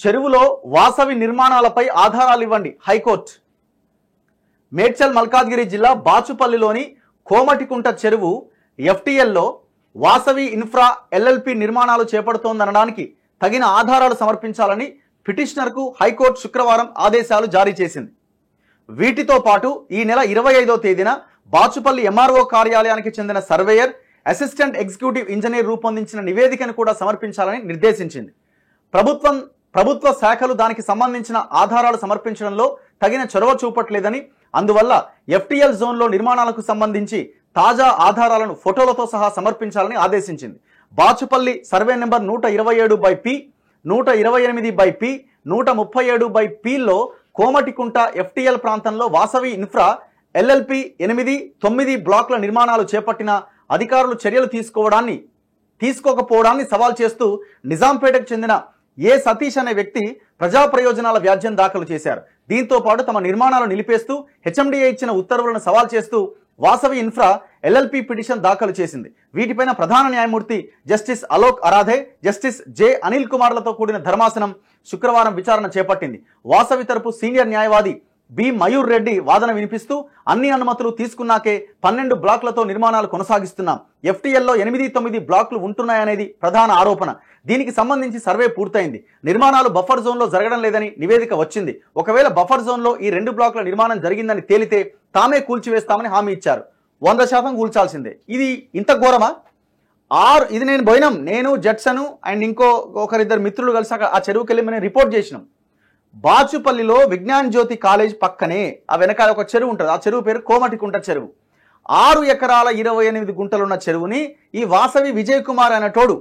చెరువులో వాసవి నిర్మాణాలపై ఆధారాలు ఇవ్వండి హైకోర్టు. మేడ్చల్ మల్కాజ్గిరి జిల్లా బాచుపల్లిలోని కోమటికుంట చెరువు ఎఫ్టీఎల్లో వాసవి ఇన్ఫ్రా ఎల్ఎల్పి నిర్మాణాలు చేపడుతోందనడానికి తగిన ఆధారాలు సమర్పించాలని పిటిషనర్కు హైకోర్టు శుక్రవారం ఆదేశాలు జారీ చేసింది. వీటితో పాటు ఈ నెల 25వ తేదీన బాచుపల్లి ఎంఆర్ఓ కార్యాలయానికి చెందిన సర్వేయర్, అసిస్టెంట్ ఎగ్జిక్యూటివ్ ఇంజనీర్ రూపొందించిన నివేదికను కూడా సమర్పించాలని నిర్దేశించింది. ప్రభుత్వ శాఖలు దానికి సంబంధించిన ఆధారాలు సమర్పించడంలో తగిన చొరవ చూపట్లేదని, అందువల్ల ఎఫ్టీఎల్ జోన్లో నిర్మాణాలకు సంబంధించి తాజా ఆధారాలను ఫోటోలతో సహా సమర్పించాలని ఆదేశించింది. Bachupally survey number 127/P, 128/P, 137/Pలో కోమటికుంట ఎఫ్టీఎల్ ప్రాంతంలో వాసవి ఇన్ఫ్రా ఎల్ఎల్పి 8, 9 బ్లాకుల నిర్మాణాలు చేపట్టిన అధికారులు చర్యలు తీసుకోకపోవడాన్ని సవాల్ చేస్తూ నిజాంపేటకు చెందిన ఏ సతీష్ అనే వ్యక్తి ప్రజా ప్రయోజనాల వ్యాజ్యం దాఖలు చేశారు. దీంతో పాటు తమ నిర్మాణాలు నిలిపేస్తూ హెచ్ఎండిఏ ఇచ్చిన ఉత్తర్వులను సవాల్ చేస్తూ వాసవి ఇన్ఫ్రా ఎల్ఎల్పి పిటిషన్ దాఖలు చేసింది. వీటిపైన ప్రధాన న్యాయమూర్తి justice Alok Aradhe, justice J Anil కుమార్లతో కూడిన ధర్మాసనం శుక్రవారం విచారణ చేపట్టింది. వాసవి తరపు సీనియర్ న్యాయవాది బి మయూర్ రెడ్డి వాదన వినిపిస్తూ అన్ని అనుమతులు తీసుకున్నాకే 12 బ్లాకులతో నిర్మాణాలు కొనసాగిస్తున్నాం, ఎఫ్టీఎల్లో 8, 9 బ్లాకులు ఉంటున్నాయనేది ప్రధాన ఆరోపణ. దీనికి సంబంధించి సర్వే పూర్తయింది. నిర్మాణాలు బఫర్ జోన్లో జరగడం లేదని నివేదిక వచ్చింది. ఒకవేళ బఫర్ జోన్లో ఈ 2 బ్లాకుల నిర్మాణం జరిగిందని తేలితే తామే కూల్చివేస్తామని హామీ ఇచ్చారు. 100% కూల్చాల్సిందే. ఇది ఇంత ఘోరమా? ఇది నేను పోయినాం, నేను జడ్సను అండ్ ఒకరిద్దరు మిత్రులు కలిసి ఆ చెరువుకి వెళ్ళి మనం రిపోర్ట్ చేసినాం. బాచుపల్లిలో విజ్ఞాన్ జ్యోతి కాలేజ్ పక్కనే ఆ వెనకాల ఒక చెరువు ఉంటుంది. ఆ చెరువు పేరు కోమటికుంట చెరువు. 6 ఎకరాల 28 గుంటలున్న చెరువుని ఈ వాసవి విజయ్ కుమార్ అనేటోడు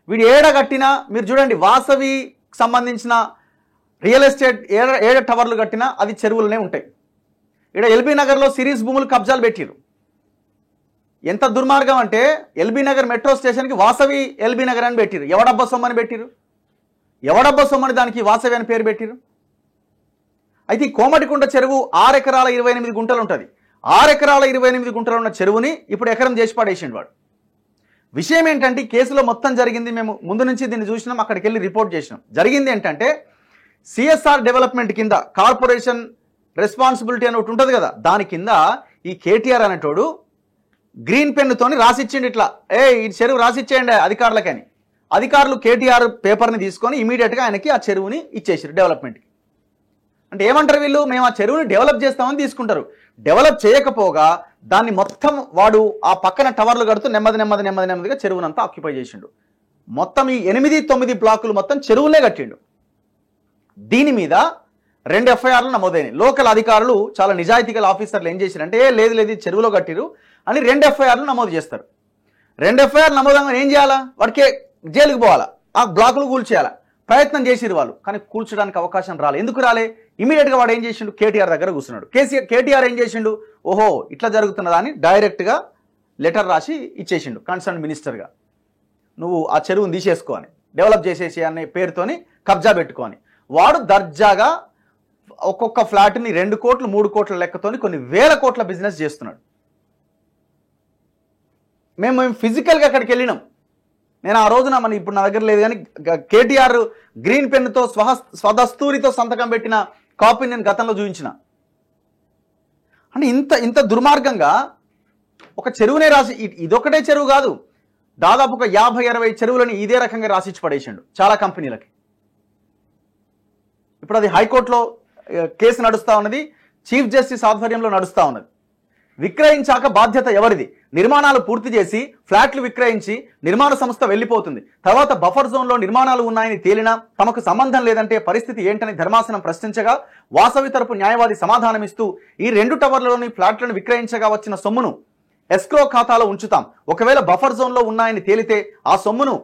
వీడు ఏడగట్టినా మీరు చూడండి, వాసవి సంబంధించిన రియల్ ఎస్టేట్ ఏడ టవర్లు కట్టినా అది చెరువులనే ఉంటాయి. ఇక్కడ ఎల్బీ నగర్లో సిరీస్ భూములు కబ్జాలు పెట్టిరు. ఎంత దుర్మార్గం అంటే ఎల్బీ నగర్ మెట్రో స్టేషన్కి వాసవి ఎల్బీ నగర్ అని పెట్టిరు. ఎవడబ్బా సొమ్మని పెట్టిరు, ఎవడబ్బా సొమ్మని దానికి వాసవి అని పేరు పెట్టిరు. అయితే ఈ కోమటికుంట చెరువు 6 ఎకరాల 28 గుంటలు ఉంటుంది. 6 ఎకరాల 28 గుంటలు ఉన్న చెరువుని ఇప్పుడు ఎకరం చేసి పడేసిండు వాడు. విషయం ఏంటంటే కేసులో మొత్తం జరిగింది, మేము ముందు నుంచి దీన్ని చూసినాం, అక్కడికి వెళ్ళి రిపోర్ట్ చేసినాం. జరిగింది ఏంటంటే సిఎస్ఆర్ డెవలప్మెంట్ కింద కార్పొరేషన్ రెస్పాన్సిబిలిటీ అని ఒకటి ఉంటుంది కదా, దాని కింద ఈ కేటీఆర్ అనేటోడు గ్రీన్ పెన్నుతోని రాసిచ్చిండు. ఇట్లా ఈ చెరువు రాసిచ్చేయండి అధికారులకని. అధికారులు కేటీఆర్ పేపర్ని తీసుకొని ఇమీడియట్గా ఆయనకి ఆ చెరువుని ఇచ్చేసారు డెవలప్మెంట్కి. అంటే ఏమంటారు వీళ్ళు, మేము ఆ చెరువుని డెవలప్ చేస్తామని తీసుకుంటారు. డెవలప్ చేయకపోగా దాన్ని మొత్తం వాడు ఆ పక్కన టవర్లు కడుతూ నెమ్మదిగా చెరువునంతా ఆక్యుపై చేసిండు. మొత్తం ఈ 8, 9 బ్లాకులు మొత్తం చెరువులే కట్టిండు. దీని మీద 2 ఎఫ్ఐఆర్లు నమోదైనాయి. లోకల్ అధికారులు చాలా నిజాయితీగల ఆఫీసర్లు ఏం చేశారంటే లేదు చెరువులో కట్టిరు అని 2 ఎఫ్ఐఆర్లు నమోదు చేస్తారు. 2 ఎఫ్ఐఆర్లు నమోదంగా ఏం చేయాలా, వాడికి జైలుకి పోవాలా, ఆ బ్లాకులు కూల్చేయాలా. ప్రయత్నం చేసిరు వాళ్ళు, కానీ కూల్చడానికి అవకాశం రాలే. ఎందుకు రాలే? ఇమీడియట్గా వాడు ఏం చేసిండు, కేటీఆర్ దగ్గర కూర్చున్నాడు. కేటీఆర్ ఏం చేసిండు, ఓహో ఇట్లా జరుగుతున్నదా అని డైరెక్ట్గా లెటర్ రాసి ఇచ్చేసిండు కన్సర్న్ మినిస్టర్గా. నువ్వు ఆ చెరువును తీసేసుకో అని, డెవలప్ చేసేసి అనే పేరుతోని కబ్జా పెట్టుకొని వాడు దర్జాగా ఒక్కొక్క ఫ్లాట్ని 2 కోట్లు 3 కోట్ల లెక్కతోని కొన్ని వేల కోట్ల బిజినెస్ చేస్తున్నాడు. మేము ఫిజికల్గా అక్కడికి వెళ్ళినాం. నేను ఆ రోజున ఇప్పుడు నా దగ్గర లేదు కానీ కేటీఆర్ గ్రీన్ పెన్నుతో స్వదస్తూరితో సంతకం పెట్టిన కాపీని నేను గతంలో చూపించిన. అంటే ఇంత దుర్మార్గంగా ఒక చెరువునే రాసి, ఇదొకటే చెరువు కాదు, దాదాపు ఒక 50-60 చెరువులని ఇదే రకంగా రాసిచ్చి పడేసిండు చాలా కంపెనీలకి. ఇప్పుడు అది హైకోర్టులో కేసు నడుస్తూ ఉన్నది, చీఫ్ జస్టిస్ ఆధ్వర్యంలో నడుస్తూ ఉన్నది. విక్రయించాక బాధ్యత ఎవరిది? నిర్మాణాలు పూర్తి చేసి ఫ్లాట్లు విక్రయించి నిర్మాణ సంస్థ వెళ్ళిపోతుంది. తర్వాత బఫర్ జోన్లో నిర్మాణాలు ఉన్నాయని తేలినా తమకు సంబంధం లేదంటే పరిస్థితి ఏంటని ధర్మాసనం ప్రశ్నించగా వాసవి తరపు న్యాయవాది సమాధానమిస్తూ ఈ 2 టవర్లలోని ఫ్లాట్లను విక్రయించగా వచ్చిన సొమ్మును ఎస్క్రో ఖాతాలో ఉంచుతాం. ఒకవేళ బఫర్ జోన్లో ఉన్నాయని తేలితే ఆ సొమ్మును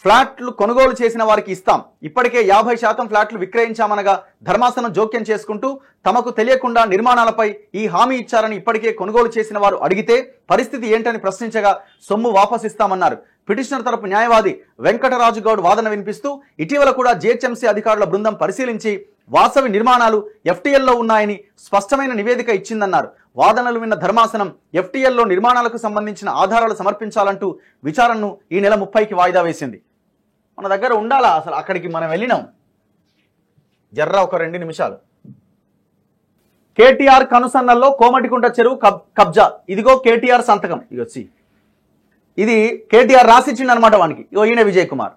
ఫ్లాట్లు కొనుగోలు చేసిన వారికి ఇస్తాం. ఇప్పటికే 50% ఫ్లాట్లు విక్రయించామనగా ధర్మాసనం జోక్యం చేసుకుంటూ తమకు తెలియకుండా నిర్మాణాలపై ఈ హామీ ఇచ్చారని ఇప్పటికే కొనుగోలు చేసిన వారు అడిగితే పరిస్థితి ఏంటని ప్రశ్నించగా సొమ్ము వాపస్ ఇస్తామన్నారు. పిటిషనర్ తరపు న్యాయవాది వెంకటరాజు గౌడ్ వాదన వినిపిస్తూ ఇటీవల కూడా జిహెచ్ఎంసీ అధికారుల బృందం పరిశీలించి వాసవి నిర్మాణాలు ఎఫ్టీఎల్లో ఉన్నాయని స్పష్టమైన నివేదిక ఇచ్చిందన్నారు. వాదనలు విన్న ధర్మాసనం ఎఫ్టీఎల్లో నిర్మాణాలకు సంబంధించిన ఆధారాలు సమర్పించాలంటూ విచారణను ఈ నెల 30కి వాయిదా వేసింది. మన దగ్గర ఉండాలా? అసలు అక్కడికి మనం వెళ్ళినాం, జర్రా ఒక 2 నిమిషాలు. కేటీఆర్ కనుసన్నల్లో కోమటికుంట చెరువు కబ్జా. ఇదిగో కేటీఆర్ సంతకం. ఇగొచ్చి ఇది కేటీఆర్ రాసిచ్చిండు అనమాట వానికి. ఇగో ఈయన విజయ్ కుమార్,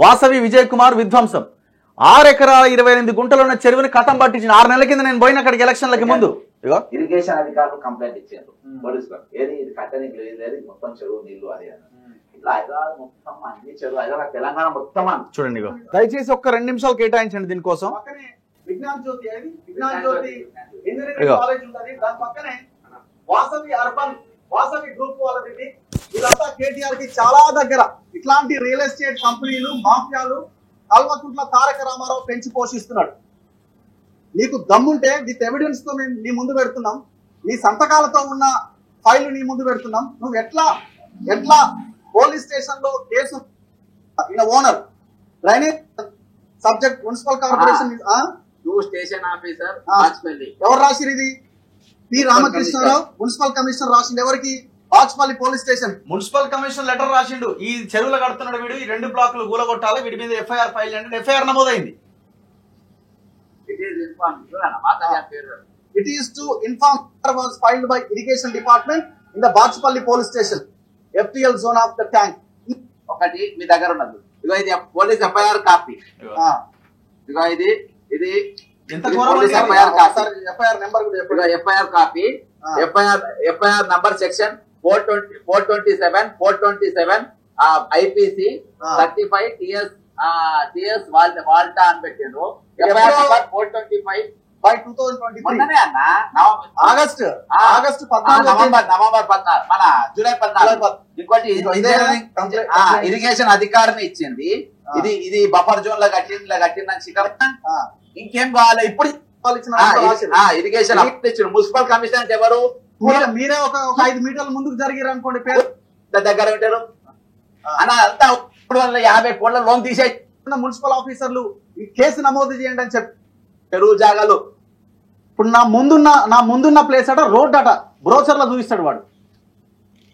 వాసవి విజయ్ కుమార్ విధ్వంసం. 6 ఎకరాల 28 గుంటలు ఉన్న చెరువుని కథం పట్టించిన. 6 నెలల కింద నేను పోయిన అక్కడికి ఎలక్షన్లకి ముందు. ఇగో ఇరిగేషన్ అధికారులు కంప్లైంట్ ఇచ్చారు పోలీసులు. ఏది ఇది కట్టనికి లేదు, మొత్తం చెరువు నీళ్లు అది ఇట్లా హైదరాబాద్ మొత్తం అన్ని చెరువు, హైదరాబాద్ తెలంగాణ మొత్తం చూడండి. ఇగో దయచేసి ఒక్క 2 నిమిషాలు కేటాయించండి దీనికోసం. విజ్ఞాన్ జ్యోతి ఇంజనీరింగ్ కాలేజ్ ఉంటుంది, దాని పక్కనే వాసవి అర్బన్ వాసవి గ్రూప్ వాళ్ళది. వీళ్ళంతా కేటీఆర్ కి చాలా దగ్గర. ఇట్లాంటి రియల్ ఎస్టేట్ కంపెనీలు మాఫియాలు కల్వకుంట్ల తారక రామారావు పెంచి పోషిస్తున్నాడు. నీకు దమ్ముంటే విత్ ఎవిడెన్స్ తో మేము నీ ముందు పెడుతున్నాం, నీ సంతకాలతో ఉన్న ఫైల్ నీ ముందు పెడుతున్నాం. నువ్వు ఎట్లా పోలీస్ స్టేషన్ లో case owner drainage subject municipal corporation station officer ఎవరు రాసిరు? ఇది పి రామకృష్ణరావు మున్సిపల్ కమిషనర్ రాసిండు. ఎవరికి? Bachupally police station municipal commissioner letter రాసిండు. ఈ చెరువులు కడుతున్నాడు వీడు, ఈ 2 బ్లాకులు గూలగొట్టాలి, వీడి మీద ఎఫ్ఐఆర్ ఫైల్ చేయండి. ఎఫ్ఐఆర్ నమోదైంది. It is to inform was filed by irrigation department in the Bachpalli police station, FTL zone of the tank. ఒకటి మీ దగ్గర ఉన్నది. ఇగో ఇది పోలీస్ ఎఫ్ఐఆర్ కాపీ. ఇగో ఇది ఎంత police FIR copy. FIR number కూడా చెప్పు. FIR copy, FIR number section 427 IPC 35 TS WALTA అని పెట్టారు. ఎఫ్ఐఆర్ నంబర్ 425 by 2023 అన్న ఆగస్టు 14 నవంబర్ 14 మన జూలై 14. ఇంకోటి ఇరిగేషన్ అధికారిని ఇచ్చింది. ఇది బఫర్ జోన్ లో కట్టిందని శిఖర్. ఇంకేం కావాలి ఇప్పుడు? ఇరిగేషన్ ఇచ్చిన మున్సిపల్ కమిషనర్ అంటే ఎవరు? మీరే ఒక 5 మీటర్ల ముందుకు జరిగారు అనుకోండి, పేరు దగ్గర ఉంటారు అన్న. అంతా 50 కోట్ల లోన్ తీసే మున్సిపల్ ఆఫీసర్లు ఈ కేసు నమోదు చేయండి అని చెప్పి చెరువు జాగాలు. ఇప్పుడు నా ముందున్న ప్లేస్ అట రోడ్ అట బ్రోచర్ లో చూపిస్తాడు వాడు.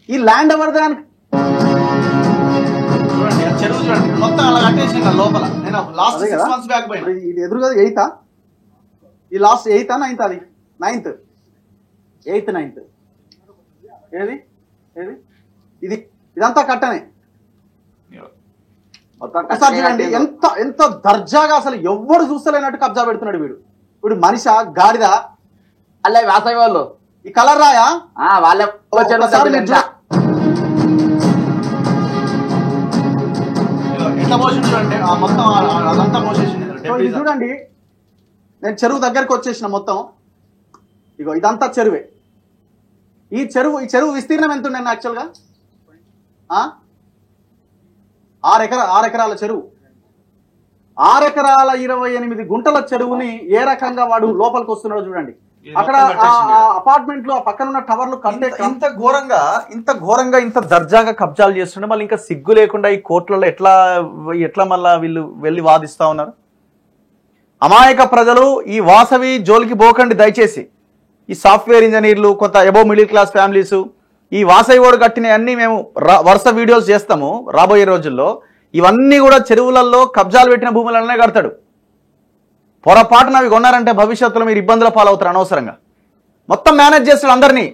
ఈ ల్యాండ్ ఎవరిదే అని చూడండి, చెరువు చూడండి మొత్తం అలా కట్టేసి లోపల. నేను లాస్ట్ 6 months బ్యాక్ పోయినా. ఇది ఎదురుగా 8th ఈ లాస్ట్ 8th 9th అది 9th 8th 9th ఏది ఇదంతా కట్టనే. ఒకసారి చూడండి ఎంత దర్జాగా, అసలు ఎవ్వరు చూస్తలేనట్టు కబ్జా పెడుతున్నాడు వీడు. వీడు మనిషా గాడిద? అల్లే వ్యవసాయ వాళ్ళు ఈ కలర్ రాయా వాళ్ళ చూడండి. నేను చెరువు దగ్గరకు వచ్చేసిన మొత్తం. ఇగో ఇదంతా చెరువే. ఈ చెరువు విస్తీర్ణం ఎంత ఉండండి యాక్చువల్గా? 6 ఎకరాల చెరువు. 6 ఎకరాల 28 గుంటల చెరువుని ఏ రకంగా వాడు లోపలికి వస్తున్నాడో చూడండి. అక్కడ అపార్ట్మెంట్లు ఆ పక్కన ఉన్న టవర్లు కట్టే ఇంత ఘోరంగా ఇంత దర్జాగా కబ్జాలు చేస్తుండే. మళ్ళీ ఇంకా సిగ్గు లేకుండా ఈ కోర్టులలో ఎట్లా మళ్ళా వీళ్ళు వెళ్ళి వాదిస్తా ఉన్నారు. అమాయక ప్రజలు ఈ వాసవి జోలికి పోకండి దయచేసి. ఈ సాఫ్ట్వేర్ ఇంజనీర్లు, కొంత అబోవ్ మిడిల్ క్లాస్ ఫ్యామిలీస్, ఈ వాసవి ఓడు కట్టిన అన్ని మేము వరుస వీడియోస్ చేస్తాము రాబోయే రోజుల్లో. ఇవన్నీ కూడా చెరువులలో కబ్జాలు పెట్టిన భూములనే కడతాడు. పొరపాటున అవి కొన్నారంటే భవిష్యత్తులో మీరు ఇబ్బందుల పాలవుతారు అనవసరంగా. మొత్తం మేనేజ్ చేస్తాడు అందరినీ,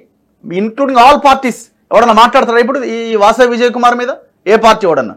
ఇంక్లూడింగ్ ఆల్ పార్టీస్. ఎవడన్నా మాట్లాడతాడు ఇప్పుడు ఈ వాసవి విజయ్ కుమార్ మీద? ఏ పార్టీ ఎవడన్నా?